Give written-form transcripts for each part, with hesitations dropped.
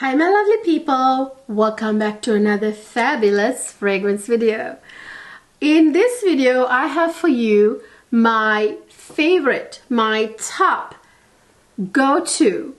Hi my lovely people, welcome back to another fabulous fragrance video. In this video I have for you my favorite, my top go-to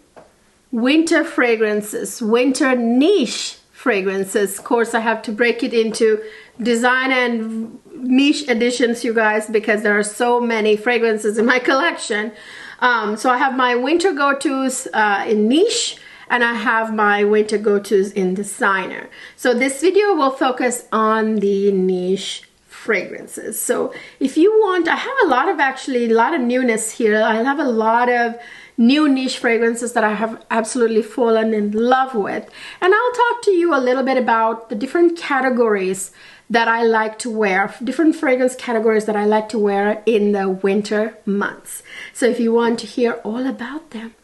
winter fragrances, winter niche fragrances. Of course I have to break it into design and niche editions, you guys, because there are so many fragrances in my collection. So I have my winter go-tos in niche, and I have my winter go-tos in designer. So this video will focus on the niche fragrances. So if you want, I have a lot of newness here. I have a lot of new niche fragrances that I have absolutely fallen in love with. And I'll talk to you a little bit about the different categories that I like to wear, different fragrance categories that I like to wear in the winter months. So if you want to hear all about them,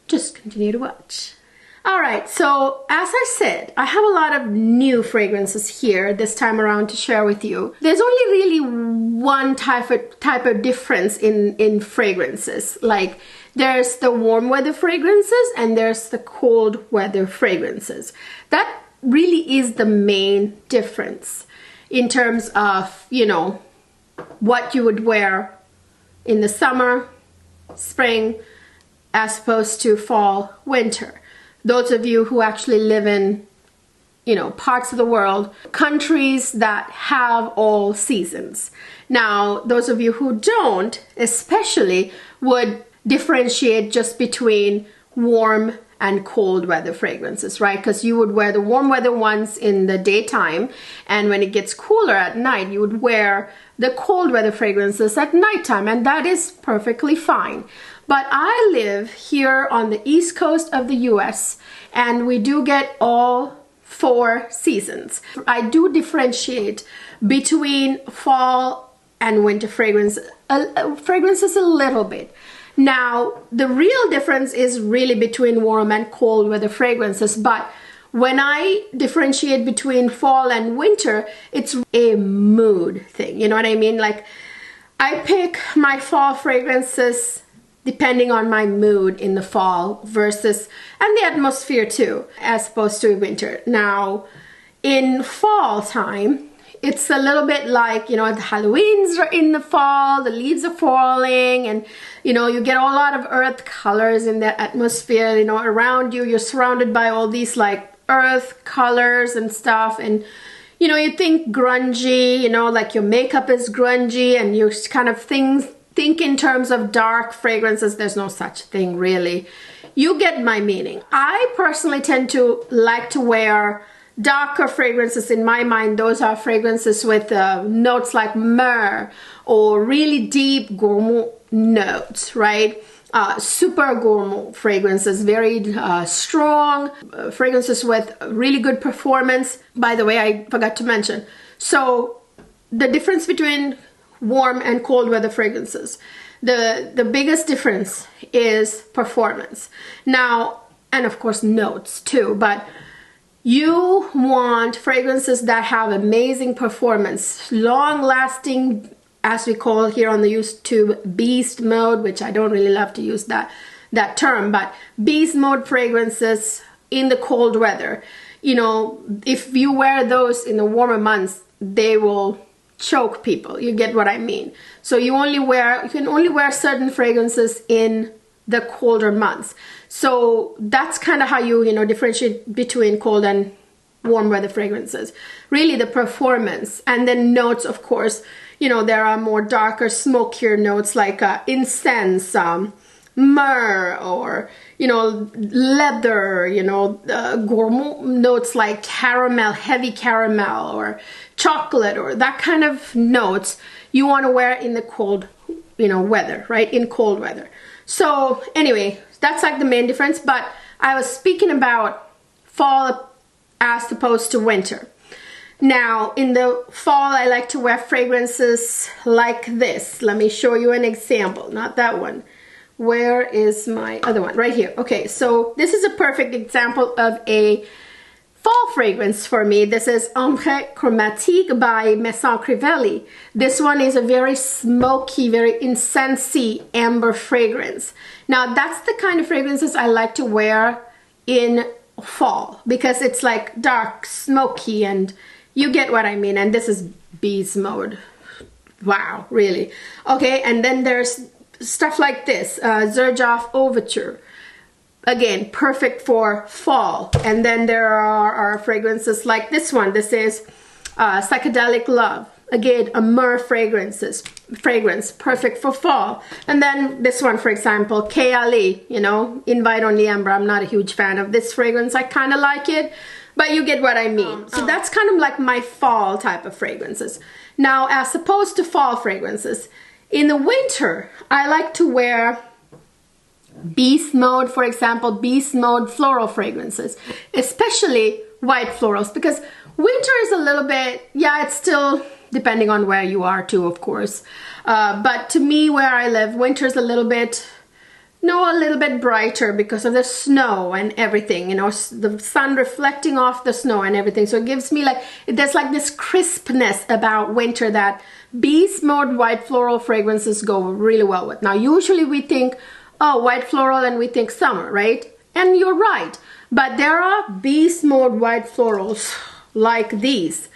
just continue to watch. Alright, so as I said, I have a lot of new fragrances here this time around to share with you. There's only really one type of difference in fragrances. Like there's the warm weather fragrances and there's the cold weather fragrances. That really is the main difference in terms of, you know, what you would wear in the summer, spring, as opposed to fall, winter. Those of you who actually live in, you know, parts of the world, countries that have all seasons. Now, those of you who don't, especially, would differentiate just between warm and cold weather fragrances, right? Because you would wear the warm weather ones in the daytime, and when it gets cooler at night, you would wear the cold weather fragrances at nighttime, and that is perfectly fine. But I live here on the east coast of the US, and we do get all 4 seasons. I do differentiate between fall and winter fragrances a little bit. Now, the real difference is really between warm and cold weather fragrances, but when I differentiate between fall and winter, it's a mood thing, you know what I mean? Like, I pick my fall fragrances depending on my mood in the fall versus, and the atmosphere too, as opposed to winter. Now, in fall time, it's a little bit like, you know, the Halloweens are in the fall, the leaves are falling, and, you know, you get a lot of earth colors in the atmosphere, you know, around you. You're surrounded by all these, like, earth colors and stuff, and, you know, you think grungy, you know, like your makeup is grungy, and you kind of think in terms of dark fragrances. There's no such thing, really. You get my meaning. I personally tend to like to wear darker fragrances. In my mind, those are fragrances with notes like myrrh or really deep gourmand notes, right? Super gourmand fragrances, very strong fragrances with really good performance. By the way, I forgot to mention. So the difference between warm and cold weather fragrances, the biggest difference is performance. Now, and of course notes too, but you want fragrances that have amazing performance, long-lasting, as we call here on the YouTube, beast mode, which I don't really love to use that term, but beast mode fragrances in the cold weather. You know, if you wear those in the warmer months, they will choke people. You get what I mean? So you can only wear certain fragrances in the colder months. So that's kind of how you know, differentiate between cold and warm weather fragrances. Really the performance, and then notes, of course, you know, there are more darker, smokier notes like incense, myrrh, or, you know, leather, you know, gourmand notes like caramel, heavy caramel, or chocolate, or that kind of notes you want to wear in the cold, you know, weather, right? In cold weather. So anyway, that's like the main difference, but I was speaking about fall as opposed to winter. Now, in the fall, I like to wear fragrances like this. Let me show you an example, not that one. Where is my other one? Right here. Okay, so this is a perfect example of a fall fragrance for me. This is Ombre Chromatique by Maison Crivelli. This one is a very smoky, very incensey amber fragrance. Now, that's the kind of fragrances I like to wear in fall because it's like dark, smoky, and you get what I mean. And this is Beast Mode. Wow, really? Okay, and then there's stuff like this, Zerjoff Overture. Again, perfect for fall. And then there are fragrances like this one. This is Psychedelic Love. Again, a myrrh fragrance, perfect for fall. And then this one, for example, Kayali, you know, Invite Only Amber. I'm not a huge fan of this fragrance. I kind of like it, but you get what I mean. So that's kind of like my fall type of fragrances. Now, as opposed to fall fragrances, in the winter, I like to wear Beast Mode, for example, Beast Mode floral fragrances, especially white florals, because winter is a little bit, yeah, it's still depending on where you are too, of course. But to me, where I live, winter is a little bit brighter because of the snow and everything, you know, the sun reflecting off the snow and everything. So it gives me like, there's like this crispness about winter that Beast Mode white floral fragrances go really well with. Now, usually we think, oh, white floral, and we think summer, right? And you're right. But there are Beast Mode white florals like these,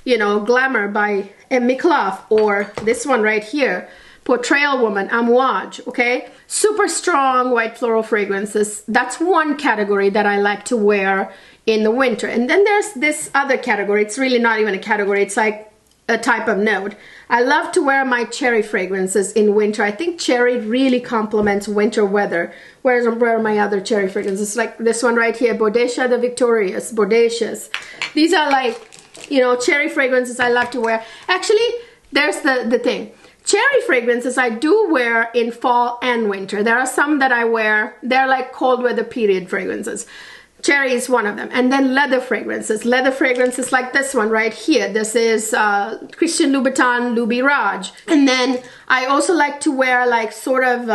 you know, Glamour by Emmy Clough, or this one right here, Portrayal Woman, Amouage, okay? Super strong white floral fragrances. That's one category that I like to wear in the winter. And then there's this other category. It's really not even a category. It's like a type of note. I love to wear my cherry fragrances in winter. I think cherry really complements winter weather. Where are my other cherry fragrances? Like this one right here, Bodacia the Victorious, Bodacious. These are like, you know, cherry fragrances I love to wear. Actually, there's the thing. Cherry fragrances I do wear in fall and winter. There are some that I wear, they're like cold weather period fragrances. Cherry is one of them. And then leather fragrances. Leather fragrances like this one right here. This is Christian Louboutin Louis Raj. And then I also like to wear like sort of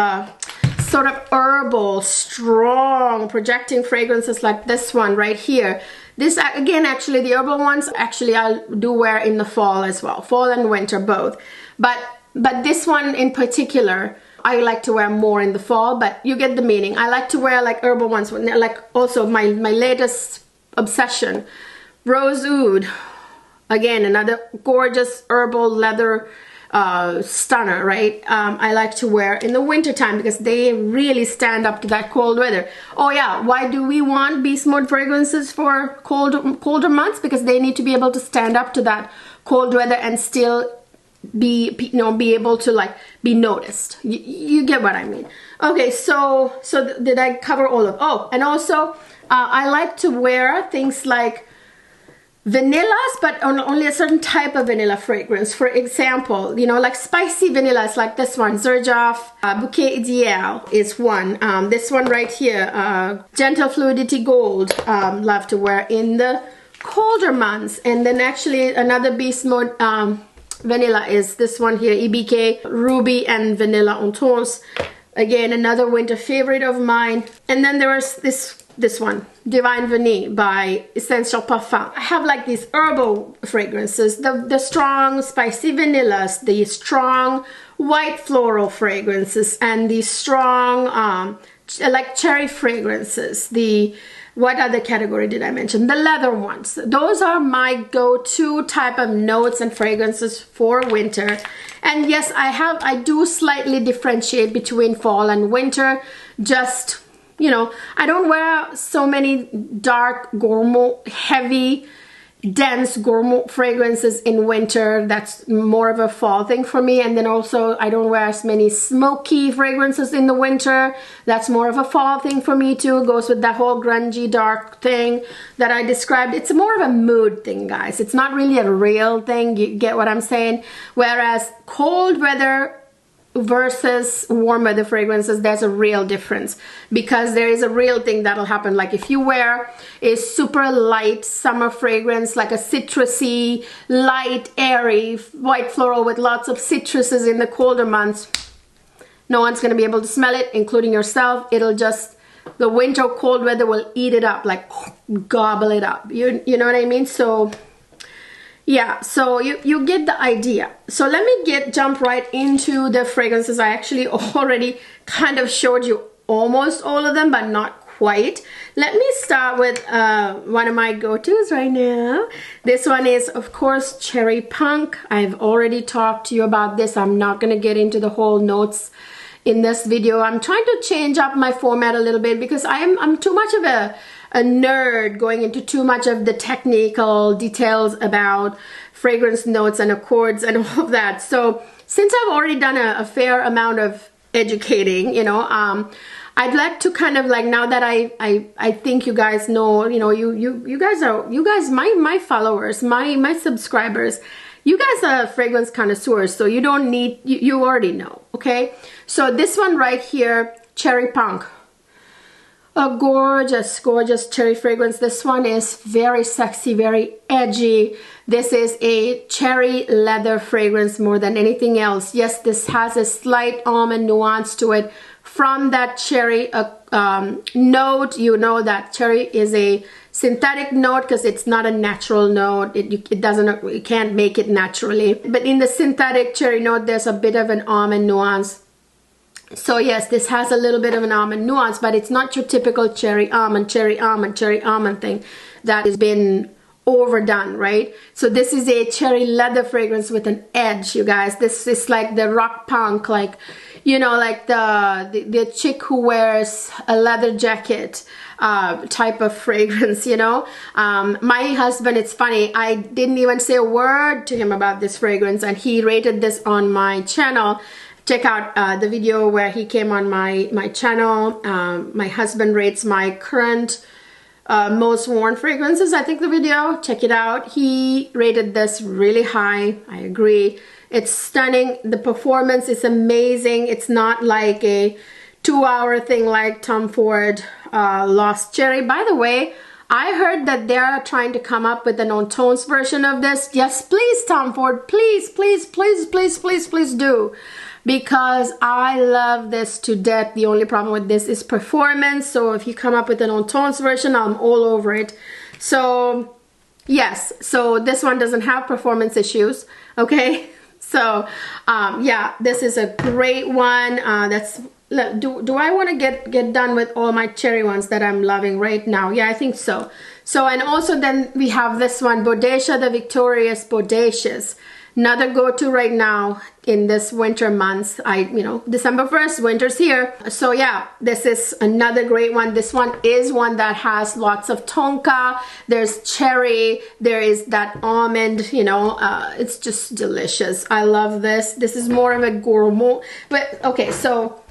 herbal, strong, projecting fragrances like this one right here. This, again, actually, the herbal ones, actually, I do wear in the fall as well. Fall and winter, both. But this one in particular, I like to wear more in the fall, but you get the meaning. I like to wear like herbal ones, like also my latest obsession, Rose Oud. Again, another gorgeous herbal leather stunner, right? I like to wear in the winter time because they really stand up to that cold weather. Oh yeah, why do we want Beast Mode fragrances for colder months? Because they need to be able to stand up to that cold weather and still be able to like be noticed. You get what I mean. Okay, so did I cover all of? Oh, and also I like to wear things like vanillas, but only a certain type of vanilla fragrance. For example, you know, like spicy vanillas like this one, Xerjoff Bouquet Ideal is one. This one right here, Gentle Fluidity Gold, love to wear in the colder months. And then actually another Beast Mode vanilla is this one here, EBK Ruby and Vanilla en Tours. Again, another winter favorite of mine. And then there is this one, Divine Vanille by Essential Parfum. I have like these herbal fragrances, the strong spicy vanillas, the strong white floral fragrances, and the strong like cherry fragrances. What other category did I mention? The leather ones. Those are my go-to type of notes and fragrances for winter. And yes, I do slightly differentiate between fall and winter. Just, you know, I don't wear so many dark, gourmand, heavy, dense gourmand fragrances in winter. That's more of a fall thing for me. And then also I don't wear as many smoky fragrances in the winter. That's more of a fall thing for me too. It goes with that whole grungy dark thing that I described. It's more of a mood thing, guys. It's not really a real thing. You get what I'm saying? Whereas cold weather versus warm weather fragrances, there's a real difference, because there is a real thing that'll happen. Like if you wear a super light summer fragrance, like a citrusy, light, airy, white floral with lots of citruses in the colder months, no one's going to be able to smell it, including yourself. It'll just, the winter cold weather will eat it up, like gobble it up. You know what I mean? So yeah, so you get the idea. So let me jump right into the fragrances. I actually already kind of showed you almost all of them, but not quite. Let me start with one of my go-tos right now. This one is, of course, Cherry Punk. I've already talked to you about this. I'm not going to get into the whole notes in this video. I'm trying to change up my format a little bit because I'm too much of a nerd going into too much of the technical details about fragrance notes and accords and all of that. So since I've already done a fair amount of educating, you know, I'd like to kind of like, now that I think you guys know, you know, you guys my followers, my subscribers, you guys are fragrance connoisseurs, so you don't need, you already know, okay? So this one right here, Cherry Punk, a gorgeous, gorgeous cherry fragrance. This one is very sexy, very edgy. This is a cherry leather fragrance more than anything else. Yes, this has a slight almond nuance to it. From that cherry note, you know that cherry is a synthetic note because it's not a natural note. It doesn't, you can't make it naturally. But in the synthetic cherry note, there's a bit of an almond nuance. So yes, this has a little bit of an almond nuance, but it's not your typical cherry almond thing that has been overdone, right? So this is a cherry leather fragrance with an edge, you guys. This is like the rock punk, like, you know, like the chick who wears a leather jacket type of fragrance, you know. My husband, it's funny, I didn't even say a word to him about this fragrance, and he rated this on my channel. Check out the video where he came on my channel. My husband rates my current most worn fragrances, I think the video. Check it out. He rated this really high. I agree. It's stunning. The performance is amazing. It's not like a 2-hour thing like Tom Ford Lost Cherry. By the way, I heard that they're trying to come up with an on-tones version of this. Yes, please, Tom Ford. Please, please, please, please, please, please do. Because I love this to death. The only problem with this is performance. So if you come up with an on-tones version, I'm all over it. So yes, so this one doesn't have performance issues, okay? So yeah, this is a great one. Do I want to get done with all my cherry ones that I'm loving right now? Yeah, I think so. So, and also then we have this one, Bodacious, the Victorious Bodacious. Another go-to right now in this winter months. You know, December 1st, winter's here. So yeah, this is another great one. This one is one that has lots of tonka. There's cherry. There is that almond, you know, it's just delicious. I love this. This is more of a gourmand. But okay, so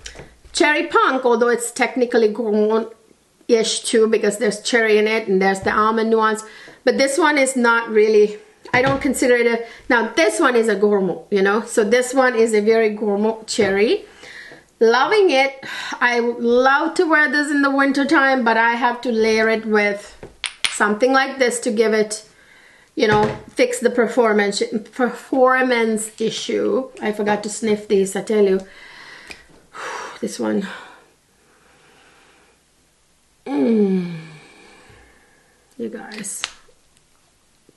Cherry Punk, although it's technically gourmand-ish too because there's cherry in it and there's the almond nuance. But this one is not really, I don't consider it a, now this one is a gourmand, you know, so this one is a very gourmand cherry. Loving it. I would love to wear this in the winter time, but I have to layer it with something like this to give it, you know, fix the performance issue. I forgot to sniff these, I tell you. This one. You guys,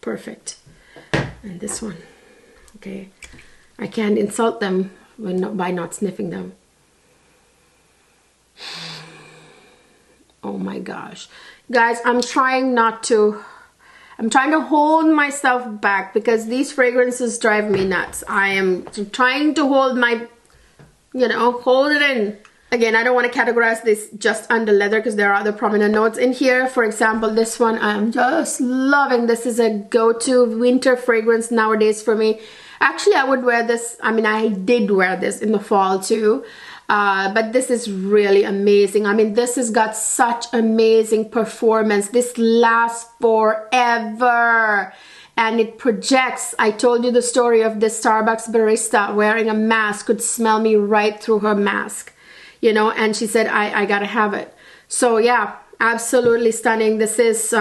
perfect. And this one, okay, I can't insult them by not sniffing them. Oh my gosh, guys, I'm trying to hold myself back because these fragrances drive me nuts. I am trying to hold my, you know, hold it in. Again, I don't want to categorize this just under leather because there are other prominent notes in here. For example, this one I'm just loving. This is a go-to winter fragrance nowadays for me. Actually, I would wear this. I mean, I did wear this in the fall too. But this is really amazing. I mean, this has got such amazing performance. This lasts forever. And it projects. I told you the story of this Starbucks barista wearing a mask, could smell me right through her mask. You know, and she said, I gotta have it. So yeah, absolutely stunning. This is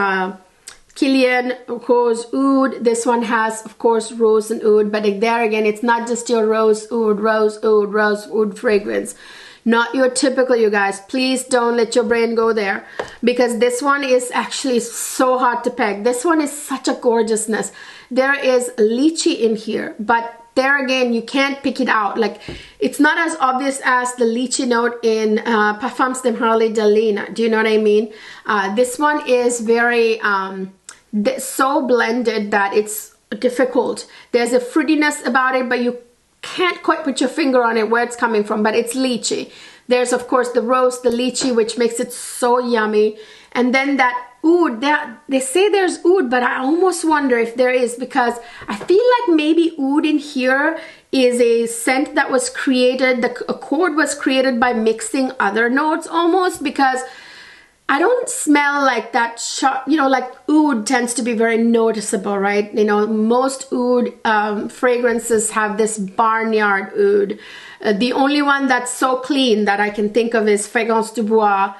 Kilian Rose Oud. This one has, of course, rose and oud, but there again, it's not just your rose oud fragrance. Not your typical, you guys. Please don't let your brain go there because this one is actually so hard to peg. This one is such a gorgeousness. There is lychee in here, but there again, you can't pick it out. Like, it's not as obvious as the lychee note in Perfumes de Lina. Do you know what I mean? This one is very so blended that it's difficult. There's a fruitiness about it, but you can't quite put your finger on it where it's coming from, but it's lychee. There's of course the rose, the lychee, which makes it so yummy. And then that oud, they say there's oud, but I almost wonder if there is, because I feel like maybe oud in here is a scent that was created, the accord was created by mixing other notes almost, because I don't smell like that sharp, you know, like oud tends to be very noticeable, right? You know, most oud fragrances have this barnyard oud. The only one that's so clean that I can think of is Fragrance du Bois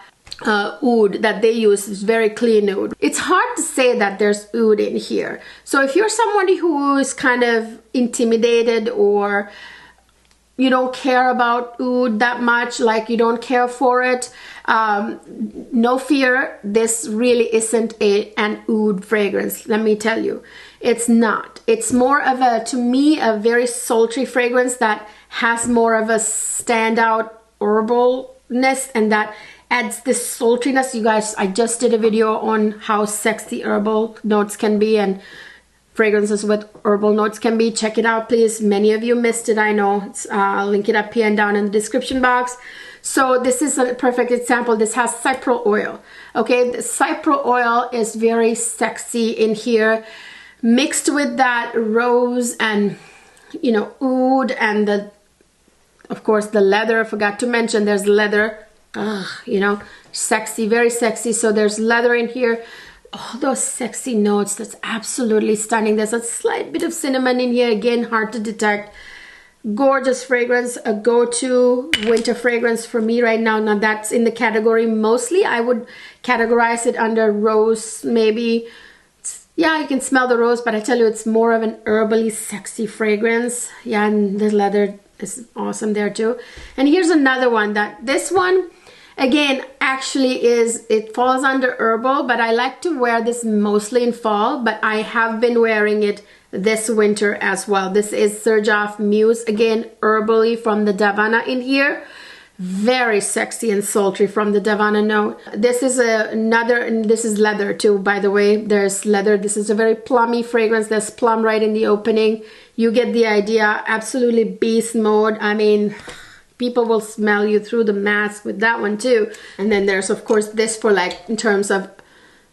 oud that they use, is very clean oud. It's hard to say that there's oud in here. So if you're somebody who is kind of intimidated, or you don't care about oud that much, like you don't care for it, no fear, this really isn't an oud fragrance, let me tell you. It's not. It's more of a, to me, a very sultry fragrance that has more of a standout herbalness, and that adds this sultriness. You guys, I just did a video on how sexy herbal notes can be and fragrances with herbal notes can be. Check it out, please. Many of you missed it, I know. I'll link it up here and down in the description box. So this is a perfect example. This has cypriol oil. Okay, the cypriol oil is very sexy in here, mixed with that rose and, you know, oud, and the, of course, the leather. I forgot to mention there's leather. You know, sexy, very sexy. So there's leather in here. All those sexy notes, that's absolutely stunning. There's a slight bit of cinnamon in here, again, hard to detect. Gorgeous fragrance, a go-to winter fragrance for me right now. Now that's in the category, mostly I would categorize it under rose, maybe. Yeah, you can smell the rose, but I tell you, it's more of an herbally sexy fragrance. Yeah, and the leather is awesome there too. And here's another one, that this one again actually is, it falls under herbal, but I like to wear this mostly in fall, but I have been wearing it this winter as well. This is Serjoff Muse, again herbally from the Davana in here. Very sexy and sultry from the Davana note. This is another, and this is leather too, by the way. There's leather. This is a very plummy fragrance. There's plum right in the opening. You get the idea. Absolutely beast mode. I mean, people will smell you through the mask with that one too. And then there's of course this for, like, in terms of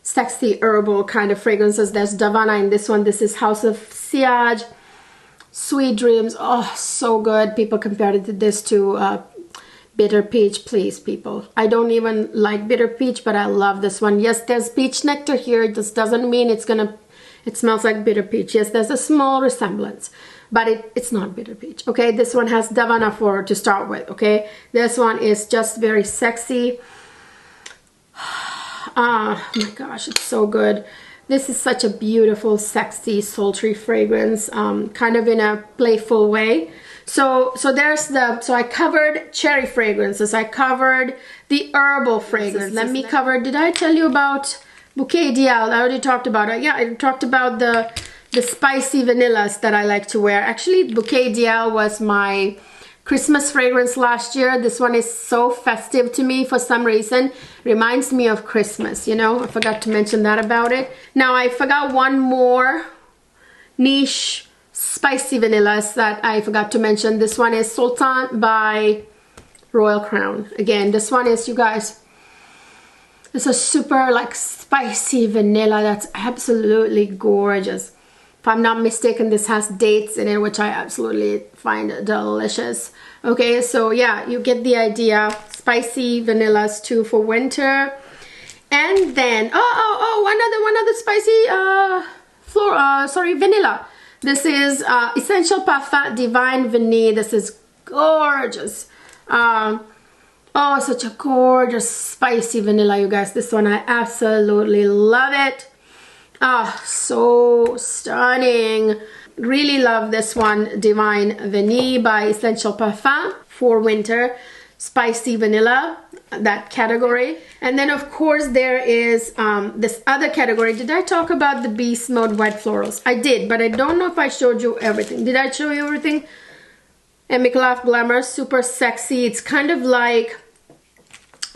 sexy herbal kind of fragrances. There's Davana in this one. This is House of Siage, Sweet Dreams. Oh, so good. People compared it to this to Bitter Peach. Please, people, I don't even like Bitter Peach, but I love this one. Yes, there's peach nectar here. This doesn't mean it smells like Bitter Peach. Yes, there's a small resemblance, but it's not Bitter Peach. Okay, this one has Davana to start with. Okay, this one is just very sexy. Ah, my gosh, it's so good. This is such a beautiful, sexy, sultry fragrance, kind of in a playful way. So I covered cherry fragrances. I covered the herbal fragrances. Let me cover, did I tell you about Bouquet Dial? I already talked about it. Yeah, I talked about the spicy vanillas that I like to wear. Actually, Bouquet Dial was my Christmas fragrance last year. This one is so festive to me for some reason. Reminds me of Christmas, you know. I forgot to mention that about it. Now I forgot one more niche spicy vanillas that I forgot to mention. This one is Sultan by Royal Crown. Again, this one is, you guys, it's a super like spicy vanilla that's absolutely gorgeous. If I'm not mistaken, this has dates in it, which I absolutely find delicious. Okay, so yeah, you get the idea. Spicy vanillas too for winter. And then, one other spicy vanilla. This is Essential Parfum Divine Vanille. This is gorgeous. Oh, such a gorgeous spicy vanilla, you guys. This one, I absolutely love it. Ah, so stunning. Really love this one, Divine Vanille by Essential Parfum for winter. Spicy vanilla. that category. And then of course there is this other category. Did I talk about the Beast Mode White Florals? I did, but I don't know if I showed you everything. Did I show you everything? Emikalaf Glamour, super sexy. It's kind of like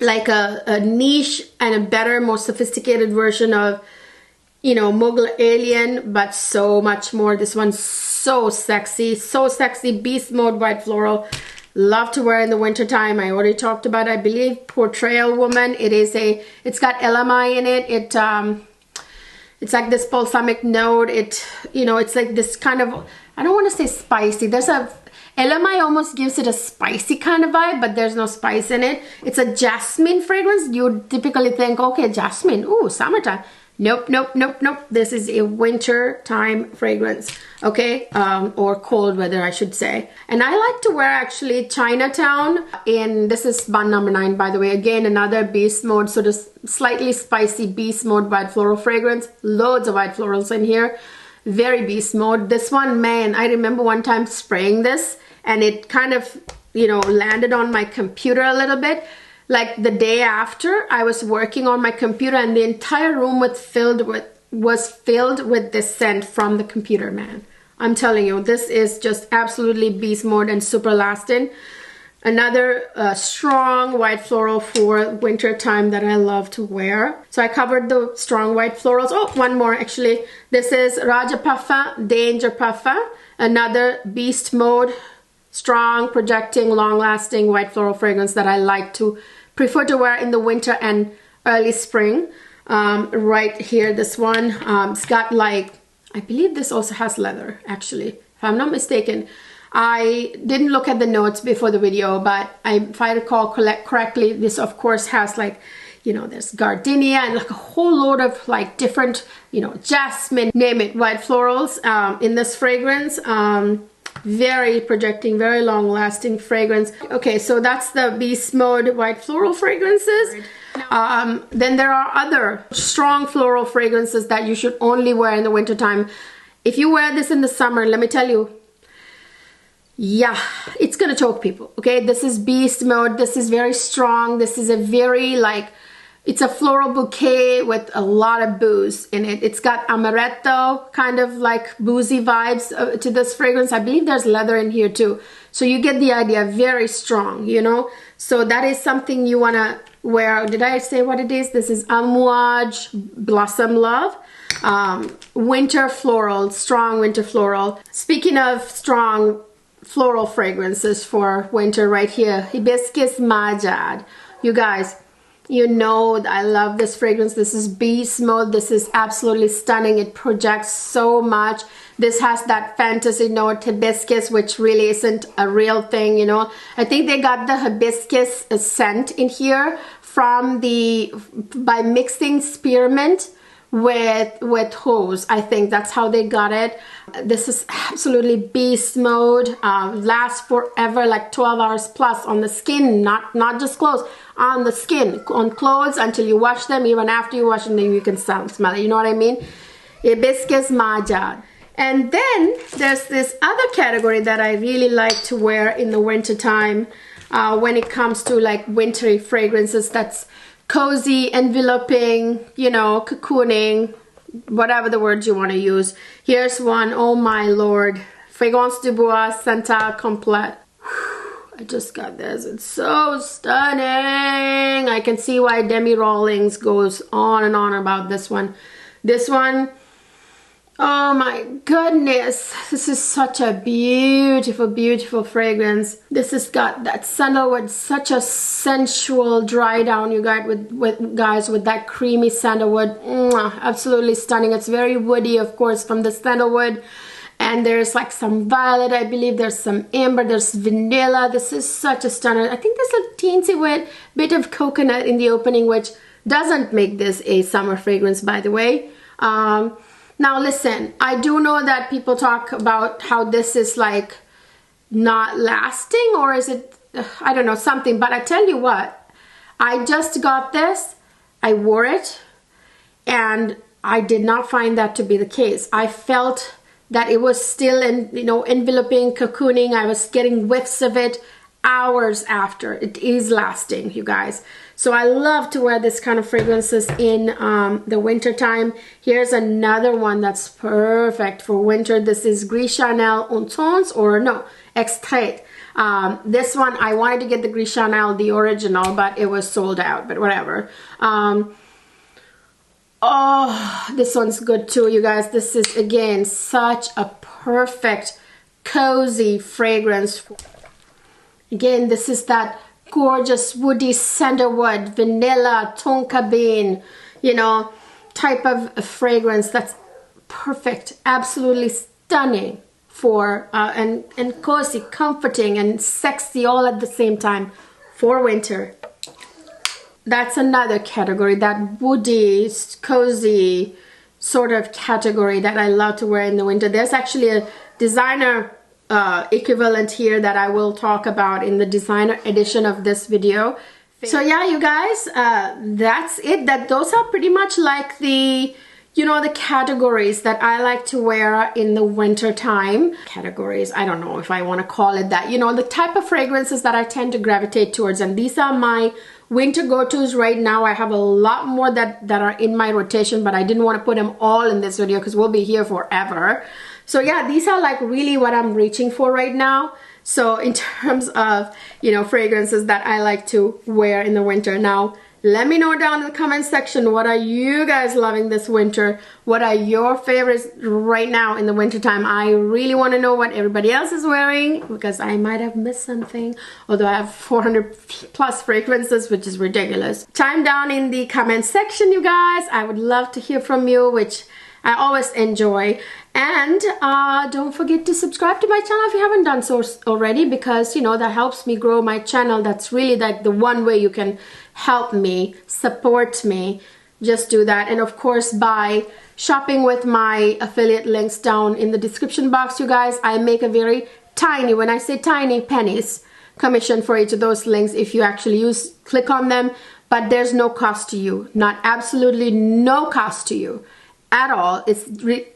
a niche and a better, more sophisticated version of, you know, Mughal Alien, but so much more. This one's so sexy, Beast Mode White Floral. Love to wear in the winter time. I already talked about, I believe, Portrayal Woman. It's got LMI in it. It's like this balsamic note. You know, it's like this kind of, I don't want to say spicy. LMI almost gives it a spicy kind of vibe, but there's no spice in it. It's a jasmine fragrance. You typically think, okay, jasmine, ooh, summertime. Nope, nope, nope, nope. This is a winter time fragrance, okay? Or cold weather, I should say. And I like to wear actually Chinatown, and this is bun number 9, by the way. Again, another Beast Mode, sort of slightly spicy Beast Mode white floral fragrance. Loads of white florals in here. Very Beast Mode. This one, man, I remember one time spraying this, and it kind of, you know, landed on my computer a little bit. Like the day after, I was working on my computer, and the entire room was filled with this scent from the computer, man. I'm telling you, this is just absolutely Beast Mode and super lasting. Another strong white floral for winter time that I love to wear. So I covered the strong white florals. Oh, one more actually. This is Raja Parfum, Danger Parfum. Another Beast Mode, strong, projecting, long-lasting white floral fragrance that I prefer to wear in the winter and early spring. Right here, this one, it's got like, I believe this also has leather, actually, if I'm not mistaken. I didn't look at the notes before the video, but if I recall correctly, this of course has like, you know, there's gardenia and like a whole load of like different, you know, jasmine, name it, white florals in this fragrance. Very projecting, very long lasting fragrance. Okay, so that's the Beast Mode white floral fragrances. Then there are other strong floral fragrances that you should only wear in the winter time. If you wear this in the summer, let me tell you, yeah, it's gonna choke people. Okay, this is Beast Mode. This is very strong. This is a very like, it's a floral bouquet with a lot of booze in it. It's got amaretto, kind of like boozy vibes to this fragrance. I believe there's leather in here too. So you get the idea, very strong, you know? So that is something you wanna wear. Did I say what it is? This is Amouage Blossom Love. Winter floral, strong winter floral. Speaking of strong floral fragrances for winter, right here, Hibiscus Majad. You guys, you know I love this fragrance. This is Beast Mode. This is absolutely stunning. It projects so much. This has that fantasy note, hibiscus, which really isn't a real thing, you know. I think they got the hibiscus scent in here by mixing spearmint with hose. I think that's how they got it. This is absolutely Beast Mode. Lasts forever, like 12 hours plus on the skin, not just clothes, on the skin, on clothes until you wash them. Even after you wash them, then you can smell it. You know what I mean? Hibiscus Majad. And then there's this other category that I really like to wear in the winter time when it comes to like wintry fragrances. That's cozy, enveloping, you know, cocooning, whatever the words you want to use. Here's one, oh my lord, Fragrance du Bois Santal Complète. I just got this. It's so stunning. I can see why Demi Rawlings goes on and on about this one. This one, oh my goodness, this is such a beautiful, beautiful fragrance. This has got that sandalwood, such a sensual dry down you got with that creamy sandalwood. Absolutely stunning. It's very woody, of course, from the sandalwood. And there's like some violet, I believe. There's some amber, there's vanilla. This is such a stunner. I think there's a teensy bit of coconut in the opening, which doesn't make this a summer fragrance, by the way. Now listen, I do know that people talk about how this is like not lasting, or is it, I don't know, something. But I tell you what, I just got this, I wore it, and I did not find that to be the case. I felt that it was still, you know, enveloping, cocooning. I was getting whiffs of it hours after. It is lasting, you guys. So I love to wear this kind of fragrances in the winter time. Here's another one that's perfect for winter. This is Gris Chanel Intense, or no, Extrait. This one, I wanted to get the Gris Chanel, the original, but it was sold out, but whatever. Oh, this one's good too, you guys. This is, again, such a perfect, cozy fragrance. Again, this is that gorgeous woody sandalwood, vanilla, tonka bean, you know, type of fragrance that's perfect, absolutely stunning for, and cozy, comforting, and sexy all at the same time for winter. That's another category, that woody, cozy sort of category that I love to wear in the winter. There's actually a designer equivalent here that I will talk about in the designer edition of this video. So yeah, you guys, that's it. Those are pretty much like the, you know, the categories that I like to wear in the winter time. Categories, I don't know if I want to call it that. You know, the type of fragrances that I tend to gravitate towards, and these are my winter go-tos right now. I have a lot more that are in my rotation, but I didn't want to put them all in this video because we'll be here forever. So yeah, these are like really what I'm reaching for right now. So in terms of, you know, fragrances that I like to wear in the winter. Now, let me know down in the comment section, what are you guys loving this winter? What are your favorites right now in the winter time? I really want to know what everybody else is wearing, because I might have missed something. Although I have 400 plus fragrances, which is ridiculous. Chime down in the comment section, you guys. I would love to hear from you, which I always enjoy. And don't forget to subscribe to my channel if you haven't done so already, because, you know, that helps me grow my channel. That's really like the one way you can help me, support me. Just do that. And of course, by shopping with my affiliate links down in the description box, you guys, I make a very tiny, when I say tiny, pennies commission for each of those links if you actually click on them. But there's no cost to you, not absolutely no cost to you at all. It's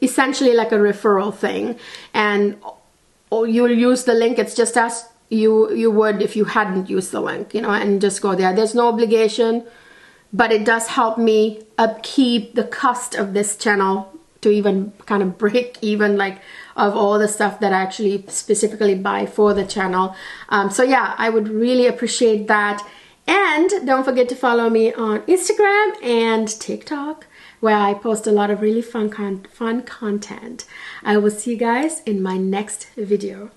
essentially like a referral thing, and you'll use the link. It's just as you would if you hadn't used the link, you know, and just go there. There's no obligation, but it does help me upkeep the cost of this channel to even kind of break even, like, of all the stuff that I actually specifically buy for the channel. So yeah, I would really appreciate that. And don't forget to follow me on Instagram and TikTok, where I post a lot of really fun content. I will see you guys in my next video.